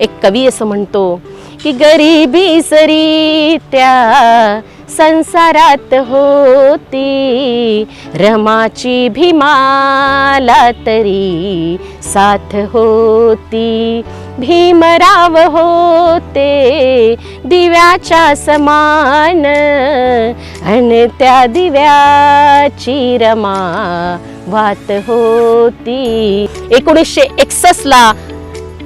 एक कवी असं म्हणतो की गरिबी सरी त्या संसारात होती, रमाची भीमाला तरी साथ होती. भीमराव होते दिव्याच्या समान अन त्या दिव्याची रमा वात होती. 1961 ला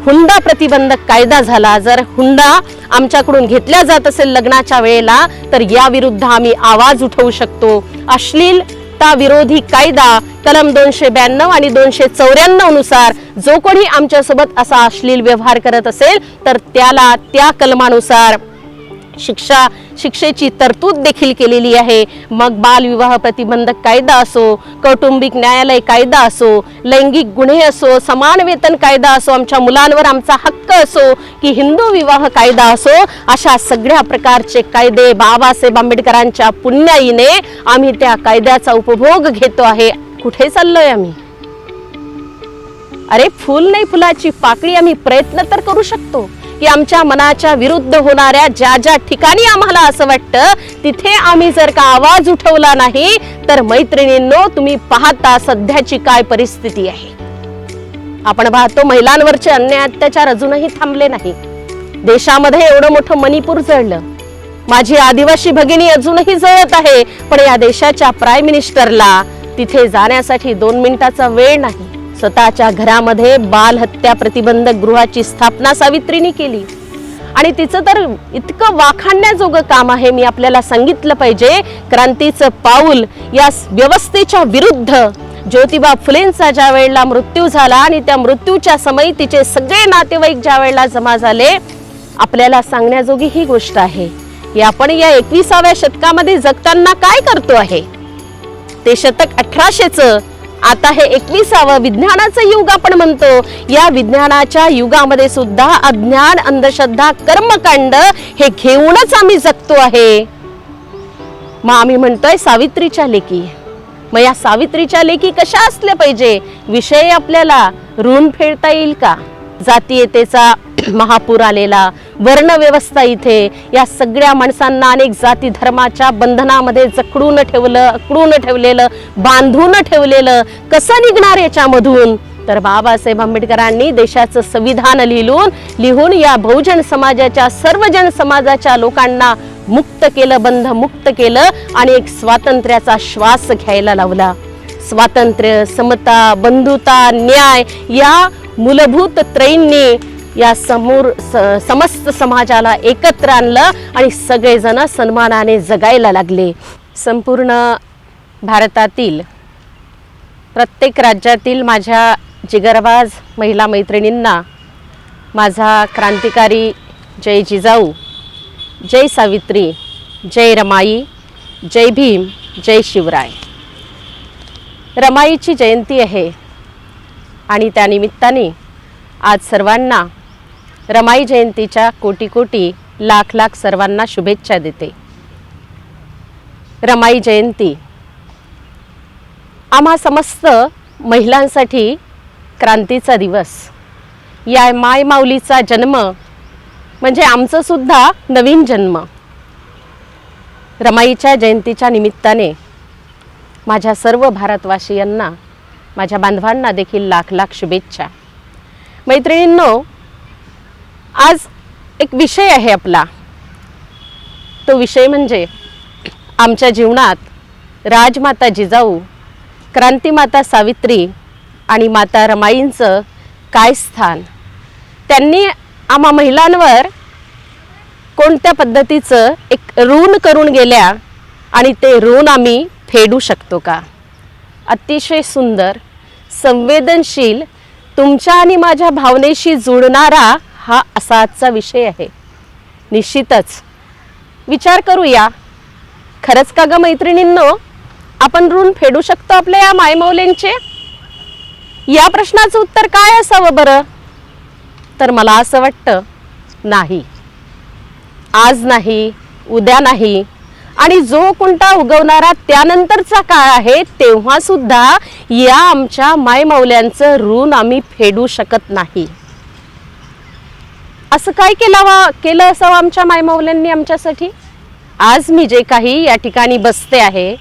हुंडा प्रतिबंधक कायदा झाला. जर हुंडा आमच्याकडून घेतला जात असेल लग्नाच्या वेळेला तर या विरुद्ध आम्ही आवाज उठवू शकतो. अश्लीलता विरोधी कायदा कलम 292 आणि 294 नुसार जो कोणी आमच्यासोबत असा अश्लील व्यवहार करत असेल तर त्याला त्या कलमानुसार शिक्षेची तरतूद देखील केलेली आहे. मग बालविवाह प्रतिबंधक कायदा असो, कौटुंबिक न्यायालय कायदा असो, लैंगिक गुन्हे असो, समान वेतन कायदा असो, आमच्या मुलांवर आमचा हक्क असो की हिंदू विवाह कायदा असो, अशा सगळ्या प्रकारचे कायदे बाबासाहेब आंबेडकरांच्या पुण्याईने आम्ही त्या कायद्याचा उपभोग घेतो आहे. कुठे चाललोय आम्ही? अरे फूल नाही फुलाची पाकळी. आम्ही प्रयत्न तर करू शकतो की आमच्या मनाच्या विरुद्ध होणाऱ्या ज्या ज्या ठिकाणी आम्हाला असं वाटतं तिथे आम्ही जर का आवाज उठवला नाही तर मैत्रिणींनो तुम्ही पाहता सध्याची काय परिस्थिती आहे. आपण पाहतो महिलांवरचे अन्याय अत्याचार अजूनही थांबले नाही. देशामध्ये एवढं मोठं मणिपूर जळलं, माझी आदिवासी भगिनी अजूनही जळत आहे, पण या देशाच्या प्राईम मिनिस्टरला तिथे जाण्यासाठी 2 मिनिटाचा वेळ नाही. स्वतःच्या घरामध्ये बाल हत्या प्रतिबंधक गृहाची स्थापना सावित्रीने केली आणि तिचं तर इतकं वाखाणण्याजोगं काम आहे. मी आपल्याला सांगितलं पाहिजे, क्रांतीचं पाऊल या व्यवस्थेच्या विरुद्ध ज्योतिबा फुलेंचा ज्या वेळेला मृत्यू झाला आणि त्या मृत्यूच्या समयी तिचे सगळे नातेवाईक ज्या वेळेला जमा झाले, आपल्याला सांगण्याजोगी ही गोष्ट आहे की आपण या 21व्या शतकामध्ये जगताना काय करतो आहे. ते शतक 1800चं, आता हे 21वं विज्ञानाचं युग आपण म्हणतो. या विज्ञानाच्या युगामध्ये सुद्धा अज्ञान, अंधश्रद्धा, कर्मकांड हे घेऊनच आम्ही जगतो आहे. मग आम्ही म्हणतोय सावित्रीच्या लेकी. मग या सावित्रीच्या लेकी कशा असल्या पाहिजे? विषय आपल्याला ऋण फेडता येईल का? जातीयतेचा महापूर आलेला, वर्ण व्यवस्था इथे या सगळ्या माणसांना अनेक जाती धर्माच्या बंधनामध्ये जकडून ठेवलं, अकडून ठेवलेलं, बांधून ठेवलेलं. कसं निघणार याच्यामधून? तर बाबासाहेब आंबेडकरांनी देशाचं संविधान लिहून या बहुजन समाजाच्या, सर्वजन समाजाच्या लोकांना मुक्त केलं, बंध मुक्त केलं आणि एक स्वातंत्र्याचा श्वास घ्यायला लावला. स्वातंत्र्य, समता, बंधुता, न्याय या मूलभूत त्रयींनी या समस्त समाजाला एकत्र आणलं आणि सगळेजण सन्मानाने जगायला लागले. संपूर्ण भारतातील प्रत्येक राज्यातील माझ्या जिगरबाज महिला मैत्रिणींना माझा क्रांतिकारी जय जिजाऊ, जय सावित्री, जय रमाई, जय भीम, जय शिवराय. रमाईची जयंती आहे आणि त्यानिमित्ताने आज सर्वांना रमाई जयंतीच्या कोटी कोटी लाख लाख सर्वांना शुभेच्छा देते. रमाई जयंती आम्हा समस्त महिलांसाठी क्रांतीचा दिवस. या माय माऊलीचा जन्म म्हणजे आमचं सुद्धा नवीन जन्म. रमाईच्या जयंतीच्या निमित्ताने माझ्या सर्व भारतवासियांना, माझ्या बांधवांना देखील लाख लाख शुभेच्छा. मैत्रिणींनो, आज एक विषय आहे आपला. तो विषय म्हणजे आमच्या जीवनात राजमाता जिजाऊ, क्रांतिमाता सावित्री आणि माता रमाईंचं काय स्थान, त्यांनी आम्हा महिलांवर कोणत्या पद्धतीचं एक ऋण करून गेल्या आणि ते ऋण आम्ही फेडू शकतो का? अतिशय सुंदर, संवेदनशील, तुमच्या आणि माझ्या भावनेशी जुळणारा हा असा आजचा विषय आहे. निश्चितच विचार करूया, खरंच का ग मैत्रिणींनो, आपण ऋण फेडू शकतो आपल्या या मायमौल्यांचे? या प्रश्नाचं उत्तर काय असावं बरं? तर मला असं वाटतं, नाही. आज नाही, उद्या नाही, आणि जो कोणता उगवणारा त्यानंतरचा काळ आहे तेव्हा सुद्धा या आमच्या मायमौल्यांचं ऋण आम्ही फेडू शकत नाही. असं काय केलं असावं आमच्या मायमाऊल्यांनी आमच्यासाठी? आज मी जे काही या ठिकाणी बसते आहे,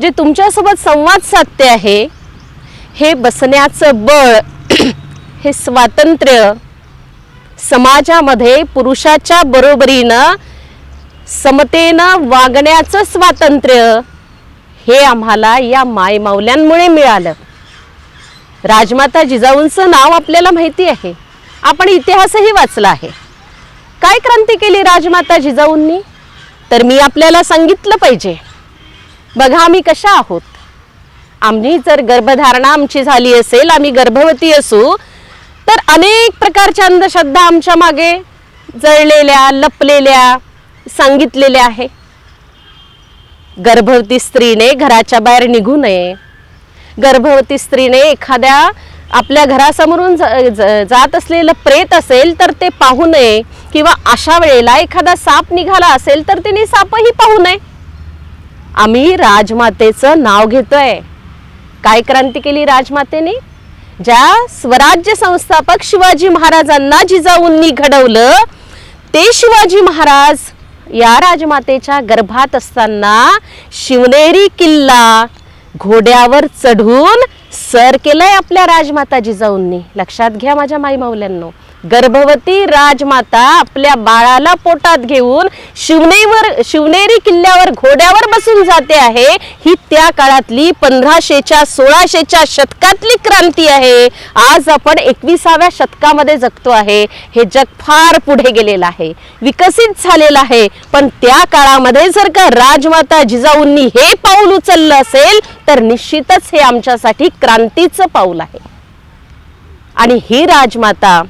जे तुमच्यासोबत संवाद साधते आहे, हे बसण्याचं बळ, हे स्वातंत्र्य, समाजामध्ये पुरुषाच्या बरोबरीनं समतेनं वागण्याचं स्वातंत्र्य, हे आम्हाला या मायमाऊल्यांमुळे मिळालं. राजमाता जिजाऊंचं नाव आपल्याला माहिती आहे, आपण इतिहासही वाचला आहे. काय क्रांती केली राजमाता जिजाऊंनी? तर मी आपल्याला सांगितलं पाहिजे. बघा आम्ही कशा आहोत. आम्ही जर गर्भधारणा आमची झाली असेल, आम्ही गर्भवती असू, तर अनेक प्रकारच्या अंधश्रद्धा आमच्या मागे जळलेल्या, लपलेल्या, सांगितलेल्या आहे. गर्भवती स्त्रीने घराच्या बाहेर निघू नये. गर्भवती स्त्रीने एखाद्या आपल्या घरासमोरून जात असलेलं प्रेत असेल तर ते पाहू नये, किंवा अशा वेळेला एखादा साप निघाला असेल तर तिने सापही पाहू नये. आम्ही राजमातेचं नाव घेतोय. काय क्रांती केली राजमातेने? ज्या स्वराज्य संस्थापक शिवाजी महाराजांना जिजाऊंनी घडवलं, ते शिवाजी महाराज या राजमातेच्या गर्भात असताना शिवनेरी किल्ला घोड्यावर चढून सर केलंय आपल्या राजमाता जिजाऊंनी. लक्षात घ्या माझ्या माईमाऊल्यांनो, गर्भवती राजमाता आपल्या बाळाला पोटात घेऊन शिवनेरी किल्ल्यावर घोड्यावर बसून जाते आहे. ही त्या काळातली 1500च्या 1600च्या शतकातली क्रांती आहे. आज आपण 21व्या शतकामध्ये जगतो आहे. हे जग फार पुढे गेलेलं आहे, विकसित झालेलं आहे. पण त्या काळामध्ये जर का राजमाता जिजाऊंनी हे पाऊल उचललं असेल तर निश्चितच हे आमच्यासाठी क्रांतीचं पाऊल आहे. आणि ही राजमाता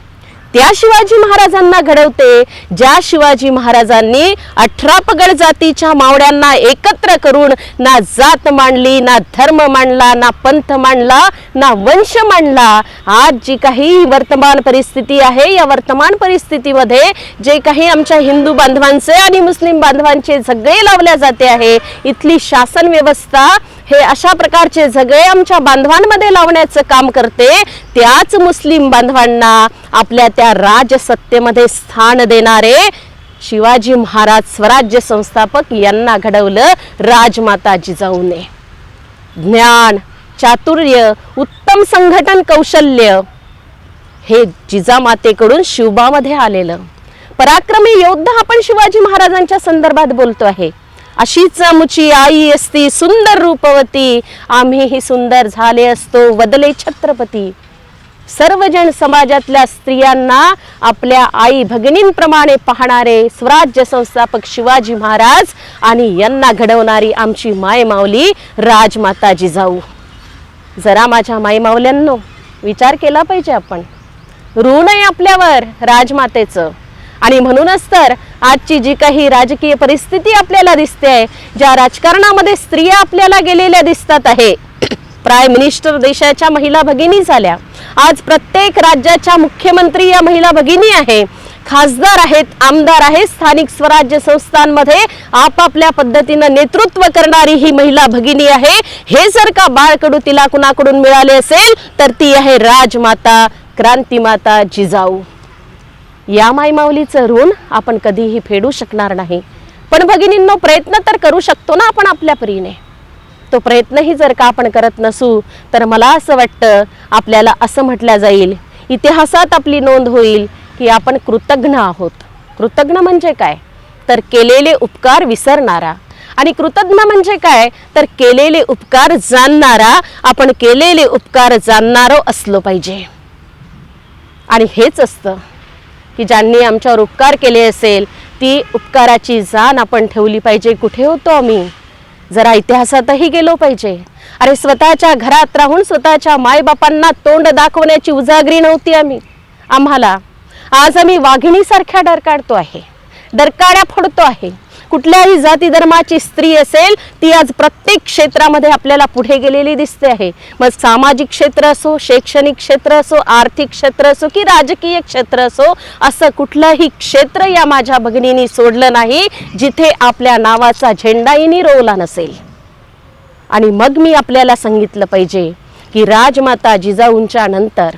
त्या शिवाजी महाराजांना घडवते, ज्या शिवाजी महाराजांनी 18 पगड जातीच्या मावळ्यांना एकत्र करून ना जात मांडली, ना धर्म मांडला, ना पंथ मांडला, ना वंश मांडला. आज जी काही वर्तमान परिस्थिती आहे, या वर्तमान परिस्थितीमध्ये जे काही आमच्या हिंदू बांधवांचे आणि मुस्लिम बांधवांचे झगडे लावल्या जाते आहे, इथली शासन व्यवस्था हे अशा प्रकारचे झगडे आमच्या बांधवांमध्ये लावण्याचं काम करते. त्याच मुस्लिम बांधवांना आपल्या त्या राजसत्तेमध्ये स्थान देणारे शिवाजी महाराज स्वराज्य संस्थापक यांना घडवलं राजमाता जिजाऊने. ज्ञान, चातुर्य, उत्तम संघटन कौशल्य हे जिजामातेकडून शिवबामध्ये आलेलं. पराक्रमी योद्धा आपण शिवाजी महाराजांच्या संदर्भात बोलतो आहे. अशीच आमची आई असती सुंदर रूपवती, आम्हीही सुंदर झाले असतो वदले छत्रपती. सर्वजण समाजातल्या स्त्रियांना आपल्या आई भगिनींप्रमाणे पाहणारे स्वराज्य संस्थापक शिवाजी महाराज आणि यांना घडवणारी आमची मायमाऊली राजमाता जिजाऊ. जरा माझ्या मायमाऊल्यांनो विचार केला पाहिजे आपण. ऋण आहे आपल्यावर राजमातेचं. आणि म्हणूनच तर आजची जी काही राजकीय परिस्थिती आपल्याला दिसते, ज्या राजकारणामध्ये स्त्रिया आपल्याला गेलेल्या दिसतात आहे, प्राईम मिनिस्टर देशाच्या महिला भगिनी झाल्या. आज प्रत्येक राज्याच्या मुख्यमंत्री या महिला भगिनी आहे, खासदार आहेत, आमदार आहेत, स्थानिक स्वराज्य संस्थांमध्ये आपापल्या पद्धतीनं नेतृत्व करणारी ही महिला भगिनी आहे. हे जर का बाळकडू तिला कुणाकडून मिळाले असेल तर ती आहे राजमाता, क्रांतीमाता जिजाऊ. या मायमाऊलीचं ऋण आपण कधीही फेडू शकणार नाही. पण भगिनींनो, प्रयत्न तर करू शकतो ना आपण आपल्या परीने. तो प्रयत्नही जर का आपण करत नसू तर मला असं वाटतं आपल्याला असं म्हटलं जाईल, इतिहासात आपली नोंद होईल की आपण कृतज्ञ आहोत. कृतज्ञ म्हणजे काय तर केलेले उपकार विसरणारा, आणि कृतज्ञ म्हणजे काय तर केलेले उपकार जाणणारा. आपण केलेले उपकार जाणणारो असलो पाहिजे. आणि हेच असतं की ज्यांनी आमच्यावर उपकार केले असेल ती उपकाराची जाण आपण ठेवली पाहिजे. कुठे होतो आम्ही? जरा इतिहासातही गेलो पाहिजे. अरे स्वतःच्या घरात राहून स्वतःच्या मायबापांना तोंड दाखवण्याची उजागरी नव्हती आम्हाला. आज आम्ही वाघिणीसारख्या डरकाळतो आहे, डरकाळ्या फोडतो आहे. कुठल्याही जाती धर्माची स्त्री असेल ती आज प्रत्येक क्षेत्रामध्ये आपल्याला पुढे गेलेली दिसते आहे. मग सामाजिक क्षेत्र असो, शैक्षणिक क्षेत्र असो, आर्थिक क्षेत्र असो की राजकीय क्षेत्र असो, असं कुठलंही क्षेत्र या माझ्या भगिनींनी सोडलं नाही जिथे आपल्या नावाचा झेंडाही रोवला नसेल. आणि मग मी आपल्याला सांगितलं पाहिजे की राजमाता जिजाऊंच्या नंतर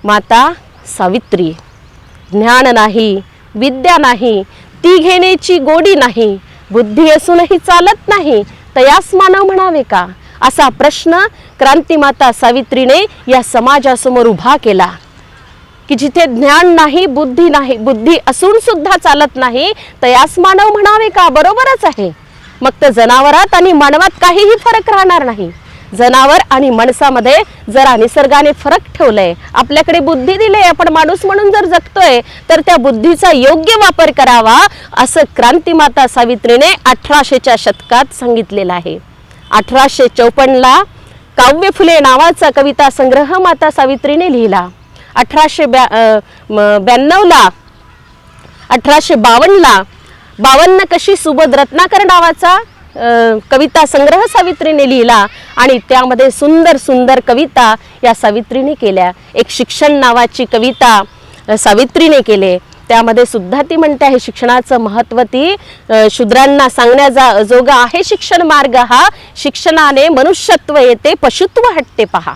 माता सावित्री, ज्ञान नाही, विद्या नाही, ती घेण्याची गोडी नाही, बुद्धी असूनही चालत नाही, तयास मानव म्हणावे का, असा प्रश्न क्रांतिमाता सावित्रीने या समाजासमोर उभा केला की जिथे ज्ञान नाही, बुद्धी नाही, बुद्धी असून सुद्धा चालत नाही, तयास मानव म्हणावे का. बरोबरच आहे. मग तर जनावरात आणि मानवात काहीही फरक राहणार नाही. जनावर आणि माणसामध्ये जरा निसर्गाने फरक ठेवलाय, आपल्याकडे बुद्धी दिली, आपण माणूस म्हणून जर जगतोय तर त्या बुद्धीचा योग्य वापर करावा, असं क्रांतिमाता सावित्रीने 1800च्या शतकात सांगितलेलं आहे. 1854ला काव्य फुले नावाचा कविता संग्रह माता सावित्रीने लिहिला. 1852ला 1852ला 52 कशी सुबोध रत्नाकर नावाचा कविता संग्रह सावित्रीने लिहिला आणि त्यामध्ये सुंदर सुंदर कविता या सावित्रीने केल्या. एक शिक्षण नावाची कविता सावित्रीने केले, त्यामध्ये सुद्धा ती म्हणते आहे शिक्षणाचं महत्त्व, ती शूद्रांना सांगण्याचा जोगा आहे शिक्षण मार्ग हा, शिक्षणाने मनुष्यत्व येते पशुत्व हटते पहा.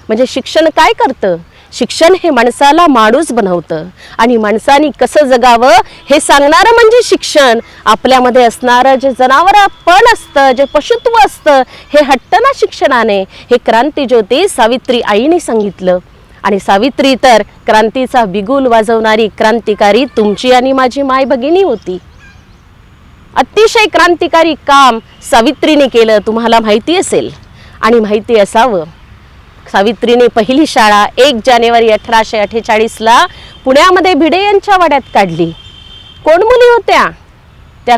म्हणजे शिक्षण काय करतं, शिक्षण हे माणसाला माणूस बनवतं आणि माणसाने कसं जगावं हे सांगणारं म्हणजे शिक्षण. आपल्यामध्ये असणारं जे जनावरपण असतं, जे पशुत्व असतं, हे हटतं ना शिक्षणाने. हे क्रांतिज्योती सावित्री आईने सांगितलं. आणि सावित्री तर क्रांतीचा बिगुल वाजवणारी क्रांतिकारी तुमची आणि माझी माय भगिनी होती. अतिशय क्रांतिकारी काम सावित्रीने केलं, तुम्हाला माहिती असेल आणि माहिती असावं. सावित्रीने पहिली शाळा 1 जानेवारी 1848ला पुण्यामध्ये भिडे यांच्या वाड्यात काढली. कोण मुली होत्या त्या,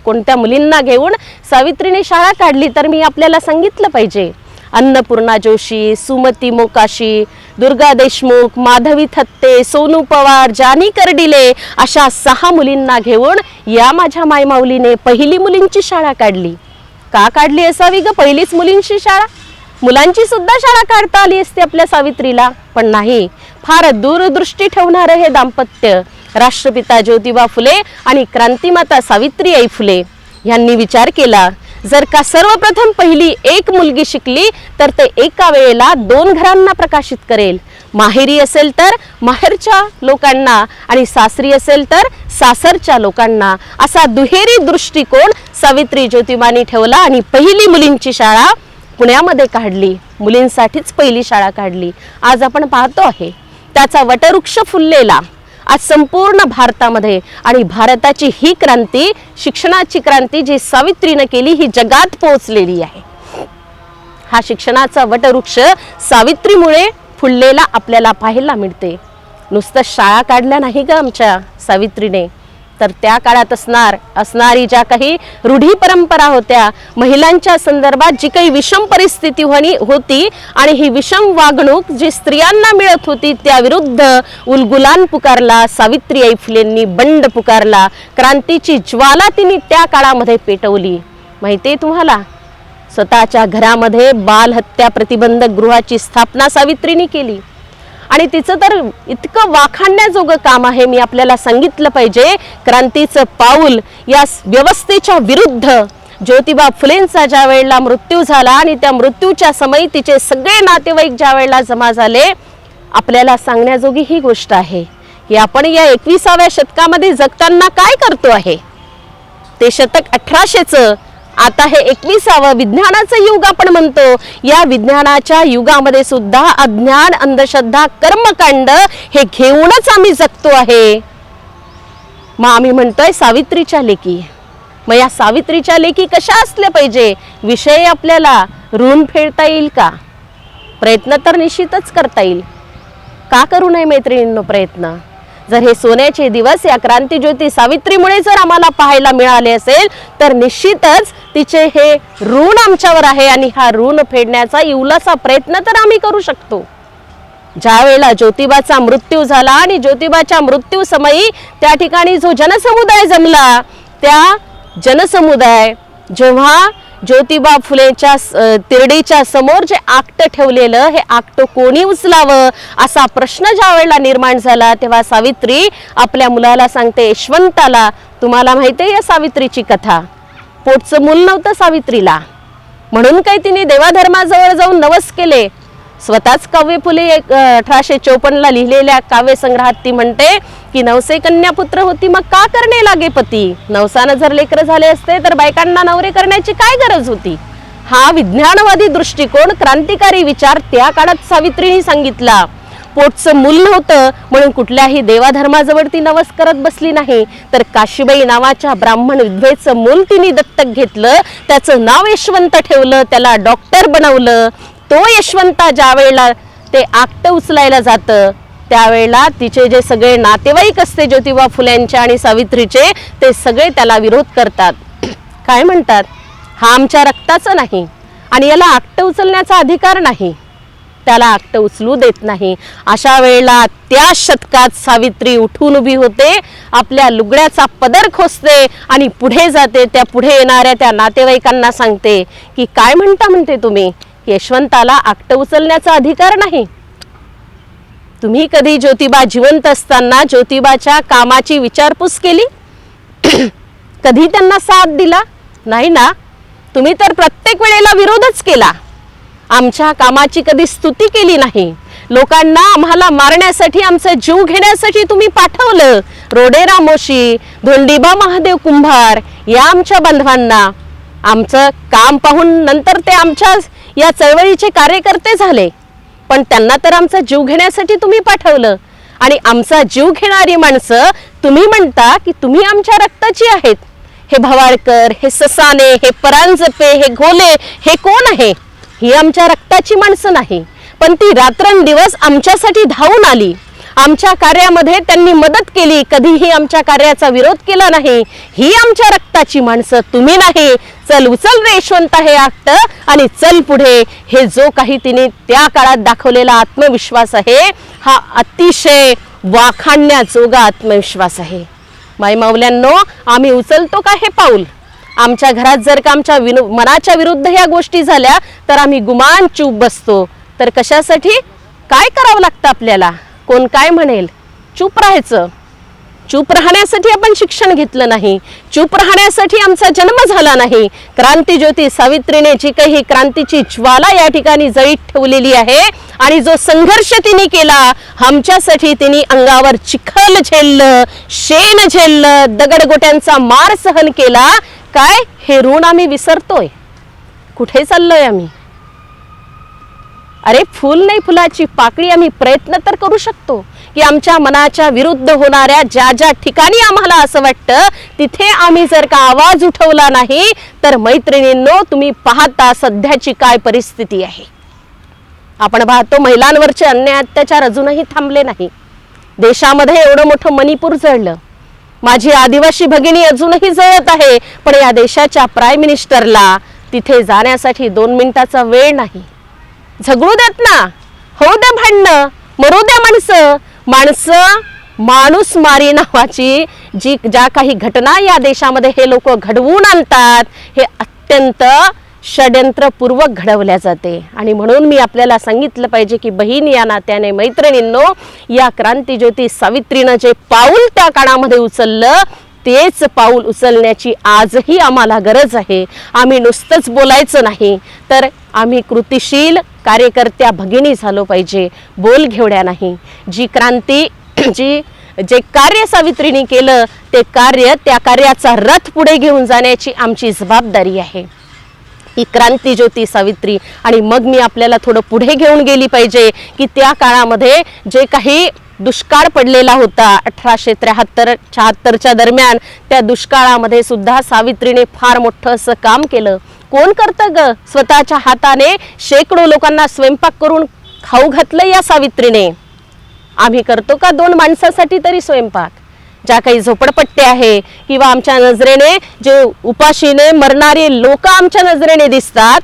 कोणत्या मुलींना घेऊन सावित्रीने शाळा काढली तर मी आपल्याला सांगितलं पाहिजे. अन्नपूर्णा जोशी, सुमती मोकाशी, दुर्गा देशमुख, माधवी थत्ते, सोनू पवार, जानी कर्डिले अशा 6 मुलींना घेऊन या माझ्या मायमाऊलीने पहिली मुलींची शाळा काढली. का काढली असावी ग पहिलीच मुलींची शाळा? मुलांची सुद्धा शाळा काढता आली असते आपल्या सावित्रीला, पण नाही. फार दूरदृष्टी ठेवणारं हे दाम्पत्य राष्ट्रपिता ज्योतिबा फुले आणि क्रांतिमाता सावित्रीबाई फुले यांनी विचार केला, जर का सर्वप्रथम पहिली एक मुलगी शिकली तर ते एका वेळेला 2 घरांना प्रकाशित करेल. माहेरी असेल तर माहेरच्या लोकांना आणि सासरी असेल तर सासरच्या लोकांना, असा दुहेरी दृष्टिकोन सावित्री ज्योतिबांनी ठेवला आणि पहिली मुलींची शाळा पुण्यामध्ये काढली. मुलींसाठीच पहिली शाळा काढली. आज आपण पाहतो आहे त्याचा वटवृक्ष फुललेला आज संपूर्ण भारतामध्ये. आणि भारताची ही क्रांती, शिक्षणाची क्रांती जी सावित्रीने केली, ही जगात पोहोचलेली आहे. हा शिक्षणाचा वटवृक्ष सावित्रीमुळे फुललेला आपल्याला पाहायला मिळते. नुसतं शाळा काढल्या नाही ग आमच्या सावित्रीने, तर त्या काळात असणारी ज्या काही रूढी परंपरा होत्या, महिलांच्या संदर्भात जी काही विषम परिस्थिती होती आणि ही विषम वागणूक जी स्त्रियांना मिळत होती, त्या विरुद्ध उलगुलान पुकारला सावित्रीबाई फुलेंनी, बंड पुकारला. क्रांतीची ज्वाला तिने त्या काळामध्ये पेटवली. माहिती तुम्हाला, स्वतःच्या घरामध्ये बालहत्या प्रतिबंधक गृहाची स्थापना सावित्रीने केली. आणि तिचं तर इतकं वाखाणण्याजोगं काम आहे, मी आपल्याला सांगितलं पाहिजे. क्रांतीचं पाऊल या व्यवस्थेच्या विरुद्ध ज्योतिबा फुलेंचा ज्या वेळेला मृत्यू झाला आणि त्या मृत्यूच्या समयी तिचे सगळे नातेवाईक ज्या वेळेला जमा झाले, आपल्याला सांगण्याजोगी ही गोष्ट आहे की आपण या 21व्या शतकामध्ये जगताना काय करतो आहे. ते शतक 1800चं, आता हे 21वं विज्ञानाचं युग आपण म्हणतो. या विज्ञानाच्या युगामध्ये सुद्धा अज्ञान, अंधश्रद्धा, कर्मकांड हे घेऊनच आम्ही जगतो आहे. मग आम्ही म्हणतोय सावित्रीच्या लेकी. मग या सावित्रीच्या लेकी कशा असल्या पाहिजे? विषय आपल्याला ऋण फेडता येईल का? प्रयत्न तर निश्चितच करता येईल. का करू नये मैत्रिणींनो प्रयत्न? जर हे सोन्याचे दिवस या क्रांतिज्योती सावित्रीमुळे जर आम्हाला पाहायला मिळाले असेल तर निश्चितच तिचे हे ऋण आमच्यावर आहे आणि हा ऋण फेडण्याचा इवलासा प्रयत्न तर आम्ही करू शकतो. ज्या वेळेला ज्योतिबाचा मृत्यू झाला आणि ज्योतिबाच्या मृत्यू समयी त्या ठिकाणी जो जनसमुदाय जमला, त्या जनसमुदाय जेव्हा ज्योतिबा फुलेंच्या तिरडीच्या समोर जे आकट ठेवलेलं, हे आकट कोणी उचलावं असा प्रश्न ज्या वेळेला निर्माण झाला, तेव्हा सावित्री आपल्या मुलाला सांगते, यशवंताला, तुम्हाला माहिती आहे या सावित्रीची कथा, पोटचं मूल नव्हतं सावित्रीला, म्हणून काही तिने देवाधर्माजवळ जाऊन नवस केले. स्वतःच काव्य फुले 1854 लिहिलेल्या काव्यसंग्रहात ती म्हणते की नवसे कन्या पुत्र होती मग का करणे लागे पती. नवसानं जर लेकरं झाले असते तर बायकांना नवरे करण्याची काय गरज होती. हा विज्ञानवादी दृष्टिकोन, क्रांतिकारी विचार त्या काळात सावित्रीने सांगितला. पोटचं मूल नव्हतं म्हणून कुठल्याही देवाधर्माजवळ ती नवस करत बसली नाही, तर काशीबाई नावाच्या ब्राह्मण विधवेचं मूल तिने दत्तक घेतलं, त्याचं नाव यशवंत ठेवलं, त्याला डॉक्टर बनवलं. तो यशवंता ज्या वेळेला ते आकट उचलायला जातं त्यावेळेला तिचे जे सगळे नातेवाईक असते ज्योतिबा फुल्यांचे आणि सावित्रीचे, ते सगळे त्याला विरोध करतात. काय म्हणतात, हा आमच्या रक्ताचा नाही आणि याला आकट उचलण्याचा अधिकार नाही, त्याला आकट उचलू देत नाही. अशा वेळेला त्या शतकात सावित्री उठून उभी होते, आपल्या लुगड्याचा पदर खोसते आणि पुढे जाते. त्या पुढे येणाऱ्या त्या नातेवाईकांना सांगते की काय म्हणते तुम्ही, यशवंताला आकट उचलण्याचा अधिकार नाही. तुम्ही कधी ज्योतिबा जिवंत असताना ज्योतिबाच्या कामाची विचारपूस केली? कधी त्यांना साथ दिला नाही ना. तुम्ही तर प्रत्येक वेळेला विरोधच केला. आमच्या कामाची कधी स्तुती केली नाही. लोकांना आम्हाला मारण्यासाठी, आमचा जीव घेण्यासाठी तुम्ही पाठवलं. रोडेरा मोशी, धोंडीबा महादेव कुंभार या आमच्या बांधवांना आमचं काम पाहून नंतर ते आमच्या या चळवळीचे कार्यकर्ते झाले, पण त्यांना तर आमचा जीव घेण्यासाठी तुम्ही पाठवलं. आणि आमचा जीव घेणारी माणसं तुम्ही म्हणता की तुम्ही आमच्या रक्ताची आहेत. हे भवाडकर, हे ससाने, हे परांजपे, हे घोले, हे कोण आहे? ही आमच्या रक्ताची माणसं नाही, पण ती रात्रंदिवस आमच्यासाठी धावून आली. आमच्या कार्यामध्ये त्यांनी मदत केली, कधीही आमच्या कार्याचा विरोध केला नाही. ही आमच्या रक्ताची माणसं तुम्ही नाही. चल उचल रे यशवंत हे आकट आणि चल पुढे. हे जो काही तिने त्या काळात दाखवलेला आत्मविश्वास आहे, हा अतिशय वाखाणण्याजोगा आत्मविश्वास आहे. माई माऊल्यांनो, आम्ही उचलतो का हे पाऊल? आमच्या घरात जर का आमच्या मनाच्या विरुद्ध ह्या गोष्टी झाल्या तर आम्ही गुमान चूप बसतो. तर कशासाठी काय करावं लागतं आपल्याला? कोण काय म्हणेल, चूप राहायचं. चूप राहण्यासाठी आपण शिक्षण घेतलं नाही, चूप राहण्यासाठी आमचा जन्म झाला नाही. क्रांतीज्योती सावित्रीने जी काही क्रांतीची ज्वाला या ठिकाणी जळीत ठेवलेली आहे आणि जो संघर्ष तिने केला, आमच्यासाठी तिने अंगावर चिखल झेललं, शेण झेललं, दगडगोट्यांचा मार सहन केला. काय हे ऋण आम्ही विसरतोय? कुठे चाललोय आम्ही? अरे फुल नाही, फुलाची पाकळी. आम्ही प्रयत्न तर करू शकतो की आमच्या मनाच्या विरुद्ध होणाऱ्या ज्या ज्या ठिकाणी आम्हाला असं वाटतं तिथे आम्ही जर का आवाज उठवला नाही तर मैत्रिणींनो, तुम्ही पाहता सध्याची काय परिस्थिती आहे. आपण पाहतो महिलांवरचे अन्याय अत्याचार अजूनही थांबले नाही. देशामध्ये एवढं मोठं मणिपूर जळलं, माझी आदिवासी भगिनी अजूनही जळत आहे, पण या देशाच्या प्राईम मिनिस्टरला तिथे जाण्यासाठी 2 मिनिटाचा वेळ नाही. झगडू देत ना, होऊ द्या भांडणं, मरू द्या माणसं. माणूस मारी नावाची ज्या काही घटना या देशामध्ये हे लोक घडवून आणतात, हे अत्यंत षड्यंत्रपूर्वक घडवल्या जाते. आणि म्हणून मी आपल्याला सांगितलं पाहिजे की बहीण या नात्याने, मैत्रिणींनो, या क्रांतीज्योती सावित्रीनं जे पाऊल त्या काळामध्ये उचललं तेच पाऊल उचलण्याची आजही आम्हाला गरज आहे. आम्ही नुसतंच बोलायचं नाही, तर आम्ही कृतिशील कार्यकर्त्या भगिनी झालो पाहिजे, बोल घेवड्या नाही. जी क्रांती, जे कार्य सावित्रीने केलं ते कार्य, त्या कार्याचा रथ पुढे घेऊन जाण्याची आमची जबाबदारी आहे. ही क्रांतीज्योती सावित्री. आणि मग मी आपल्याला थोडं पुढे घेऊन गेली पाहिजे की त्या काळामध्ये जे काही दुष्काळ पडलेला होता 1873-74च्या दरम्यान, त्या दुष्काळामध्ये सुद्धा सावित्रीने फार मोठं असं काम केलं. कोण करतं ग? स्वतःच्या हाताने शेकडो लोकांना स्वयंपाक करून खाऊ घातलं या सावित्रीने. आम्ही करतो का 2 माणसासाठी तरी स्वयंपाक? ज्या काही झोपडपट्ट्या आहे किंवा आमच्या नजरेने जे उपाशीने मरणारे लोक आमच्या नजरेने दिसतात,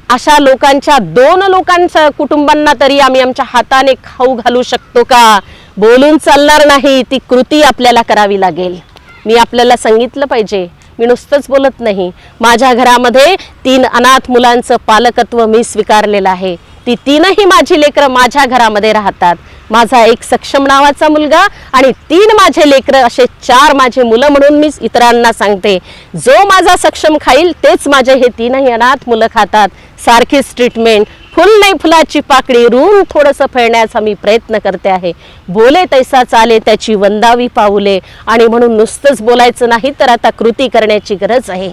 अशा लोकांच्या 2 लोकांच्या कुटुंबांना तरी आम्ही आमच्या हाताने खाऊ घालू शकतो का? बोलून चालणार नाही, ती कृती आपल्याला करावी लागेल. मी आपल्याला सांगितलं पाहिजे, मी नुसतंच बोलत नाही. माझ्या घरामध्ये 3 अनाथ मुलांचं पालकत्व मी स्वीकारलेलं आहे. ती 3ही माझी लेकरं माझ्या घरामध्ये राहतात. माझा एक सक्षम नावाचा मुलगा आणि 3 माझे लेकरं, असे 4 माझे मुलं म्हणून मी इतरांना सांगते, जो माझा सक्षम खाईल तेच माझे हे 3ही अनाथ मुलं खातात. सारखीच ट्रीटमेंट, फुल नाही फुलाची पाकळी रून थोडंसं फेडण्याचा मी प्रयत्न करते आहे. बोले तैसा चाले त्याची वंदावी पाऊले. आणि म्हणून नुसतंच बोलायचं नाही तर आता कृती करण्याची गरज आहे.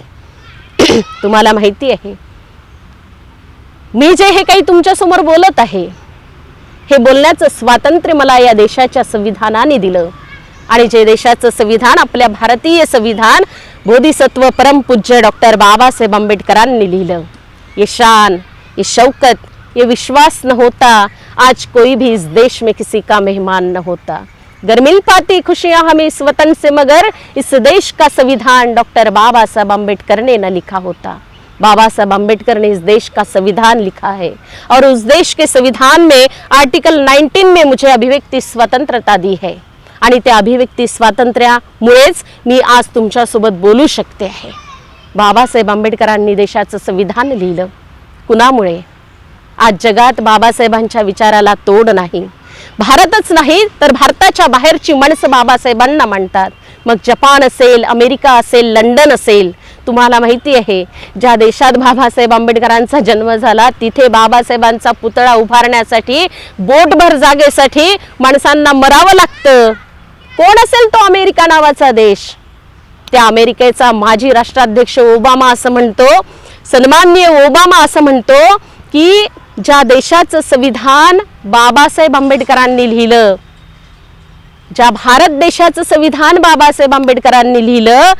तुम्हाला माहिती आहे मी जे हे काही तुमच्या समोर बोलत आहे हे बोलण्याचं स्वातंत्र्य मला या देशाच्या संविधानाने दिलं. आणि जे देशाचं संविधान आपल्या भारतीय संविधान बोधिसत्व परमपूज्य डॉक्टर बाबासाहेब आंबेडकरांनी लिहिलं. ये शान, ये शौकत, ये विश्वास न होता आज कोई भी इस देश में किसी का मेहमान न होता. गर मिल पाती खुशियां हमें इस वतन से मगर इस देश का संविधान डॉक्टर बाबा साहब आम्बेडकर ने न लिखा होता. बाबा साहब आम्बेडकर ने इस देश का संविधान लिखा है और उस देश के संविधान में आर्टिकल 19 में मुझे अभिव्यक्ति स्वतंत्रता दी है. आणि त्या अभिव्यक्ती स्वातंत्र्यामुळेच मी आज तुमच्यासोबत बोलू शकते आहे. बाबासाहेब आंबेडकरांनी देशाचं संविधान लिहिलं. कुणामुळे? आज जगात बाबासाहेबांच्या विचाराला तोड नाही. भारतच नाही तर भारताच्या बाहेरची माणसं बाबासाहेबांना मानतात. मग जपान असेल, अमेरिका असेल, लंडन असेल. तुम्हाला माहिती आहे ज्या देशात बाबासाहेब आंबेडकरांचा जन्म झाला तिथे बाबासाहेबांचा पुतळा उभारण्यासाठी बोटभर जागेसाठी माणसांना मरावं लागतं. कोण असेल तो अमेरिका नावाचा देश? त्या अमेरिकेचा माजी राष्ट्राध्यक्ष ओबामा असं म्हणतो, सन्माननीय ओबामा असं म्हणतो की ज्या देशाचं संविधान बाबासाहेब आंबेडकरांनी लिहिलं, ज्या भारत देशाचं संविधान बाबासाहेब आंबेडकरांनी लिहिलं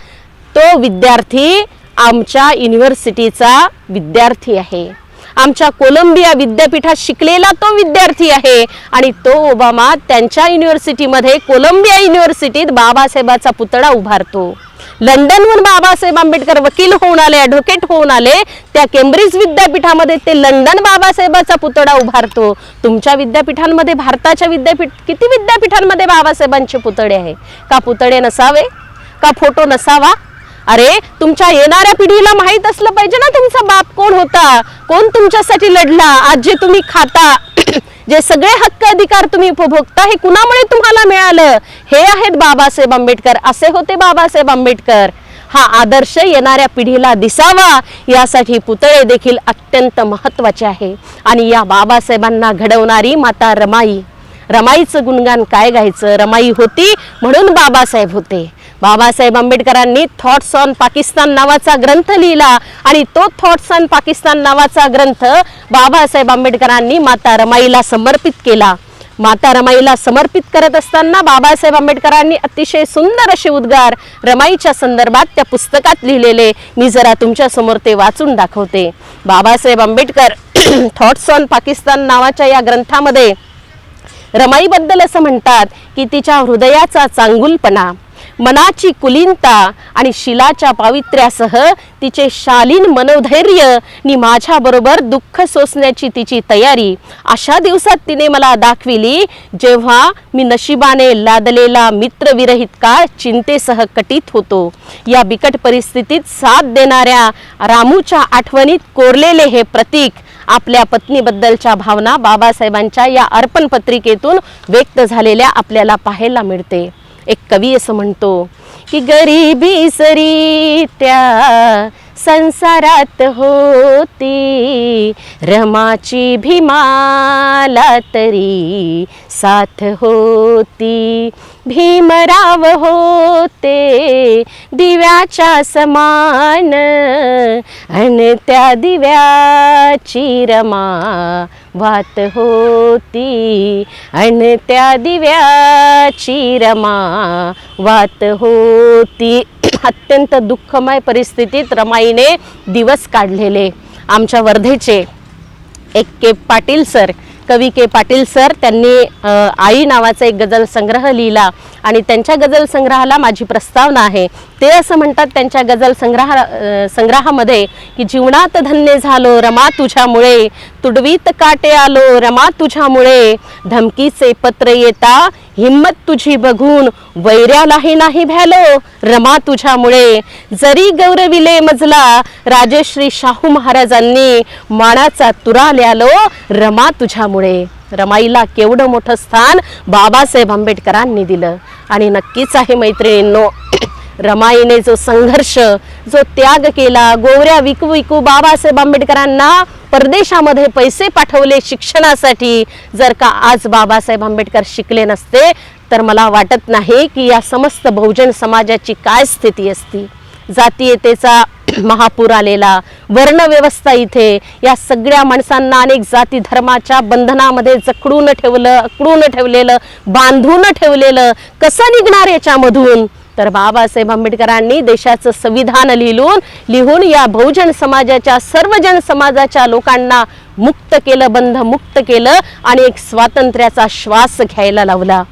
तो विद्यार्थी आमच्या युनिव्हर्सिटीचा विद्यार्थी आहे. आमच्या कोलंबिया विद्यापीठात शिकलेला तो विद्यार्थी आहे. आणि तो ओबामा त्यांच्या युनिव्हर्सिटीमध्ये कोलंबिया युनिव्हर्सिटीत बाबासाहेबाचा पुतळा उभारतो. लंडनहून बाबासाहेब आंबेडकर वकील होऊन आले, ॲडव्होकेट होऊन आले. त्या केम्ब्रिज विद्यापीठामध्ये ते लंडन बाबासाहेबाचा पुतळा उभारतो. तुमच्या विद्यापीठांमध्ये, भारताच्या किती विद्यापीठांमध्ये बाबासाहेबांचे पुतळे आहे? का पुतळे नसावे? का फोटो नसावा? अरे तुमच्या येणाऱ्या पिढीला माहित असलं पाहिजे ना तुमचा बाप कोण होता, कोण तुमच्यासाठी लढला. आज जे तुम्ही खाता, जे सगळे हक्क अधिकार तुम्ही उपभोगता हे कुणामुळे तुम्हाला मिळालं? हे आहेत बाबासाहेब आंबेडकर. असे होते बाबासाहेब आंबेडकर. हा आदर्श येणाऱ्या पिढीला दिसावा यासाठी पुतळे देखील अत्यंत महत्त्वाचे आहे. आणि या बाबासाहेबांना घडवणारी माता रमाई, रमाईचं गुणगान काय गायचं? रमाई होती म्हणून बाबासाहेब होते. बाबासाहेब आंबेडकरांनी थॉट्स ऑन पाकिस्तान नावाचा ग्रंथ लिहिला आणि तो थॉट्स ऑन पाकिस्तान नावाचा ग्रंथ बाबासाहेब आंबेडकरांनी माता रमाईला समर्पित केला. माता रमाईला समर्पित करत असताना बाबासाहेब आंबेडकरांनी अतिशय सुंदर असे उद्गार रमाईच्या संदर्भात त्या पुस्तकात लिहिलेले मी जरा तुमच्या समोर ते वाचून दाखवते. बाबासाहेब आंबेडकर थॉट्स ऑन पाकिस्तान नावाच्या या ग्रंथामध्ये रमाईबद्दल असं म्हणतात की तिच्या हृदयाचा चांगुलपणा, मनाची कुलीनता आणि शिलाच्या पावित्र्यासह तिचे शालीन मनोधैर्य नि माझ्याबरोबर दुःख सोसण्याची तिची तयारी अशा दिवसात तिने मला दाखविली जेव्हा मी नशिबाने लादलेला मित्रविरहित काळ चिंतेसह कटीत होतो. या बिकट परिस्थितीत साथ देणाऱ्या रामूच्या आठवणीत कोरलेले हे प्रतीक आपल्या पत्नीबद्दलच्या भावना बाबासाहेबांच्या या अर्पण पत्रिकेतून व्यक्त झालेल्या आपल्याला पाहायला मिळते. एक कवी असं म्हणतो की गरिबी सरी त्या संसारात होती, रमाची भीमाला तरी साथ होती. भीमराव होते दिव्याच्या समान अन त्या दिव्याची रमा वात होती, अन त्या दिव्याची रमा वात होती. अत्यंत दुःखमय परिस्थितीत रमाईने दिवस काढलेले आमच्या वर्धेचे एक के पाटील सर, कवी के पाटील सर, त्यांनी आई नावाचा एक गझल संग्रह लिहिला आणि त्यांच्या गझल संग्रहाला माझी प्रस्तावना आहे. ते असं म्हणतात त्यांच्या गझल संग्रहामध्ये की जीवनात धन्य झालो रमा तुझ्यामुळे, तुडवीत काटे आलो रमा तुझ्यामुळे, धमकीचे पत्र येता हिम्मत तुझी बघून वैऱ्यालाही नाही भ्यालो रमा तुझ्यामुळे. जरी गौरविले मजला राजश्री शाहू महाराजांनी, मानाचा तुरा ल्यालो रमा तुझ्यामुळे. रमाईला केवढं मोठं स्थान बाबासाहेब आंबेडकरांनी दिलं. आणि नक्कीच आहे मैत्रिणींनो, रमाईने जो संघर्ष, जो त्याग केला, गोवऱ्या विकू विकू बाबासाहेब आंबेडकरांना परदेशामध्ये पैसे पाठवले शिक्षणासाठी, जर का आज बाबासाहेब आंबेडकर शिकले नसते तर मला वाटत नाही की या समस्त बहुजन समाजाची काय स्थिती असती। जातीयतेचा महापूर आलेला, वर्णव्यवस्था इथे या सगळ्या माणसांना अनेक जाती धर्माच्या बंधनामध्ये जकडून ठेवलं, अकडून ठेवलेलं, बांधून ठेवलेलं, कसं निघणार याच्यामधून? तर बाबासाहेब आंबेडकरांनी देशाचं संविधान लिहून या बहुजन समाजाच्या, सर्वजन समाजाच्या लोकांना मुक्त केलं, बंधमुक्त केलं आणि एक स्वातंत्र्याचा श्वास घ्यायला लावला।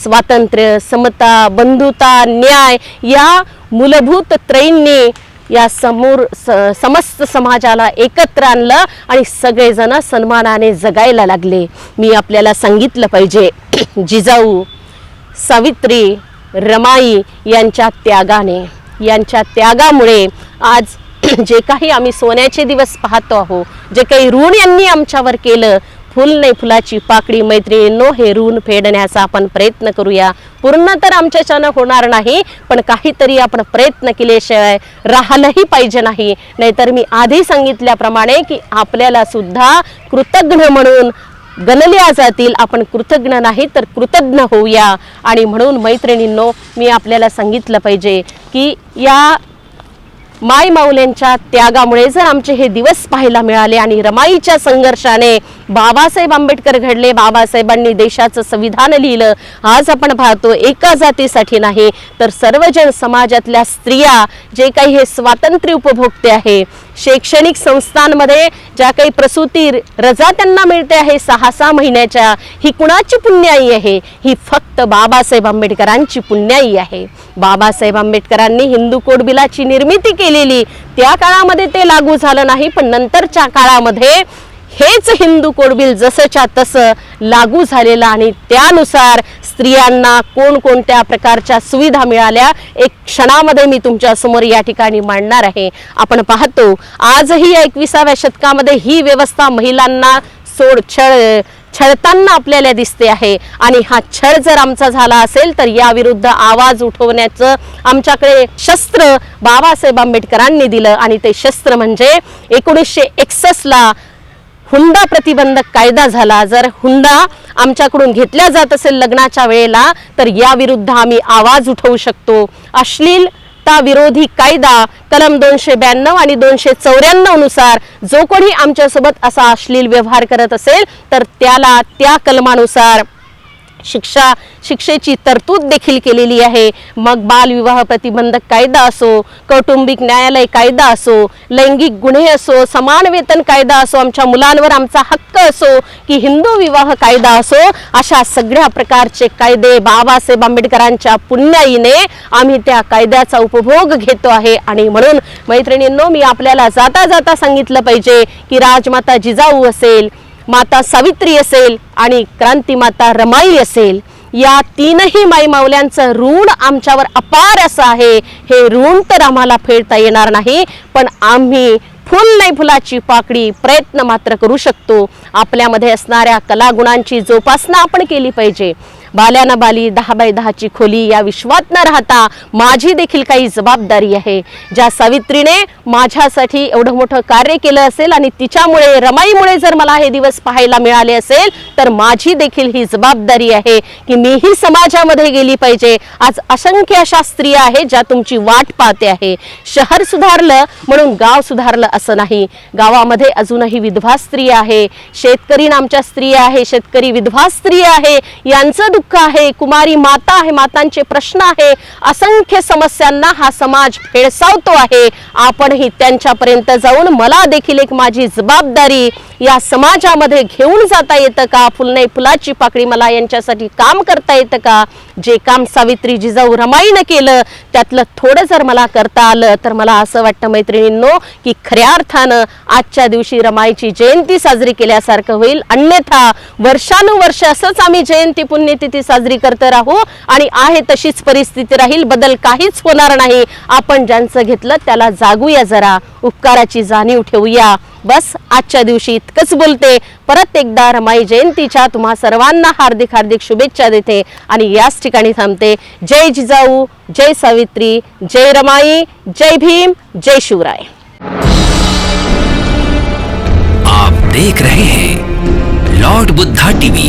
स्वातंत्र्य, समता, बंधुता, न्याय या मूलभूत त्रयींनी या समस्त समाजाला एकत्र आणलं आणि सगळेजण सन्मानाने जगायला लागले। मी आपल्याला सांगितलं पाहिजे, जिजाऊ, सावित्री, रमाई यांच्या त्यागाने, यांच्या त्यागामुळे आज जे काही आम्ही सोन्याचे दिवस पाहतो आहोत, जे काही ऋण यांनी आमच्यावर केलं, फुल नाही फुलाची पाकळी मैत्रिणींनो, हे ऋण फेडण्याचा आपण प्रयत्न करूया। पूर्ण तर आमच्याच्यानं होणार नाही, पण काहीतरी आपण प्रयत्न केल्याशिवाय राहिलंही पाहिजे नाही। नाहीतर मी आधी सांगितल्याप्रमाणे की आपल्याला सुद्धा कृतज्ञ म्हणून गणल्या जातील। आपण कृतज्ञ नाही तर कृतज्ञ होऊया। आणि म्हणून मैत्रिणींनो, मी आपल्याला सांगितलं पाहिजे की या माय माऊल्यांच्या त्यागामुळे जर आमचे हे दिवस पाहायला मिळाले आणि रमाईच्या संघर्षाने बाबासाहेब आंबेडकर घडले, बाबासाहेबांनी देशाचं संविधान लिहिलं, आज आपण पाहतो एका जातीसाठी नाही तर सर्वजन समाजातल्या स्त्रिया जे काही हे स्वातंत्र्य उपभोगते आहे, शैक्षणिक संस्थांमध्ये ज्या काही प्रसूती रजा त्यांना मिळते आहे 6-6 महिन्याच्या, ही कुणाची पुण्याई आहे? ही फक्त बाबासाहेब आंबेडकरांची पुण्याई आहे। बाबासाहेब आंबेडकरांनी हिंदू कोड बिलाची निर्मिती केलेली, त्या काळामध्ये ते लागू झालं नाही, पण नंतरच्या काळामध्ये हेच हिंदू कोड बिल जसंच्या तसं लागू झालेलं आणि त्यानुसार स्त्रियांना कोणकोणत्या प्रकारच्या सुविधा मिळाल्या एक क्षणामध्ये मी तुमच्या समोर या ठिकाणी मांडणार आहे। आपण पाहतो आजही 21व्या शतकामध्ये ही व्यवस्था महिलांना छळताना आपल्याला दिसते आहे आणि हा छळ जर आमचा झाला असेल तर या विरुद्ध आवाज उठवण्याचं आमच्याकडे शस्त्र बाबासाहेब आंबेडकरांनी दिलं आणि ते शस्त्र म्हणजे 1961 ला हुंडा प्रतिबंधक कायदा झाला। जर हुंडा आमच्याकडून घेतला जात असेल लग्नाच्या वेळेला तर या विरुद्ध आम्ही आवाज उठवू शकतो। अश्लीलता विरोधी कायदा कलम 292 आणि 294 नुसार जो कोणी आमच्यासोबत असा अश्लील व्यवहार करत असेल तर त्याला त्या कलमानुसार शिक्षेची तरतूद देखील केलेली आहे। मग बालविवाह प्रतिबंधक कायदा असो, कौटुंबिक न्यायालय कायदा असो, लैंगिक गुन्हे असो, समान वेतन कायदा असो, आमच्या मुलांवर आमचा हक्क असो की हिंदू विवाह कायदा असो, अशा सगळ्या प्रकारचे कायदे बाबासाहेब आंबेडकरांच्या पुण्याईने आम्ही त्या कायद्याचा उपभोग घेतो आहे। आणि म्हणून मैत्रिणींनो, मी आपल्याला जाता जाता सांगितलं पाहिजे की राजमाता जिजाऊ असेल, माता सावित्री असेल आणि क्रांतिमाता रमाई असेल, या तीनही माई माऊल्यांचं ऋण आमच्यावर अपार असं आहे। हे ऋण तर आम्हाला फेडता येणार नाही, पण आम्ही फुल नाही फुलाची पाकळी प्रयत्न मात्र करू शकतो। आपल्यामध्ये असणाऱ्या कलागुणांची जोपासना आपण केली पाहिजे। बाल्याना बाली 10x10 ची खोली या विश्वात न राहता माझी देखील काही जबाबदारी आहे। ज्या सावित्रीने माझ्यासाठी एवढं मोठं कार्य केलं असेल आणि तिच्यामुळे रमाईमुळे जर मला हे दिवस पाहायला मिळाले असेल तर माझी देखील ही जबाबदारी आहे की मीही समाजामध्ये गेली पाहिजे। आज असंख्य अशा स्त्रिया आहेत ज्या तुमची वाट पाहते आहे। शहर सुधारलं म्हणून गाव सुधारलं असं नाही, गावामध्ये अजूनही विधवा स्त्री आहे, शेतकरी नामच्या स्त्री आहे, शेतकरी विधवा स्त्री आहे, यांचं दुःख आहे, कुमारी माता आहे, मातांचे प्रश्न आहे, असंख्य समस्यांना हा समाज भेडसावतो आहे। आपणही त्यांच्यापर्यंत जाऊन मला देखील एक माझी जबाबदारी या समाजामध्ये घेऊन जाता येतं का? फुल नाही फुलाची पाकळी मला यांच्यासाठी काम करता येतं का? जे काम सावित्री जिजाऊ रमाईनं केलं त्यातलं थोडं जर मला करता आलं तर मला असं वाटतं मैत्रिणींनो की खऱ्या अर्थानं आजच्या दिवशी रमाईची जयंती साजरी केल्यासारखं होईल। अन्यथा वर्षानुवर्ष असंच आम्ही जयंती पुण्यतिथी साजरी करत राहू आणि आहे तशीच परिस्थिती राहील, बदल काहीच होणार नाही। आपण ज्यांचं घेतलं त्याला जागूया, जरा उपकाराची जाणीव ठेवूया। बस आजच्या दिवशी इतकंच बोलते। परत एकदा रमाई जयंतीच्या तुम्हा सर्वांना हार्दिक हार्दिक शुभेच्छा देते आणि याच ठिकाणी थांबते। जय जिजाऊ, जय सावित्री, जय रमाई, जय भीम, जय शिवराय। देख रहे हैं लॉर्ड बुद्धा टीवी।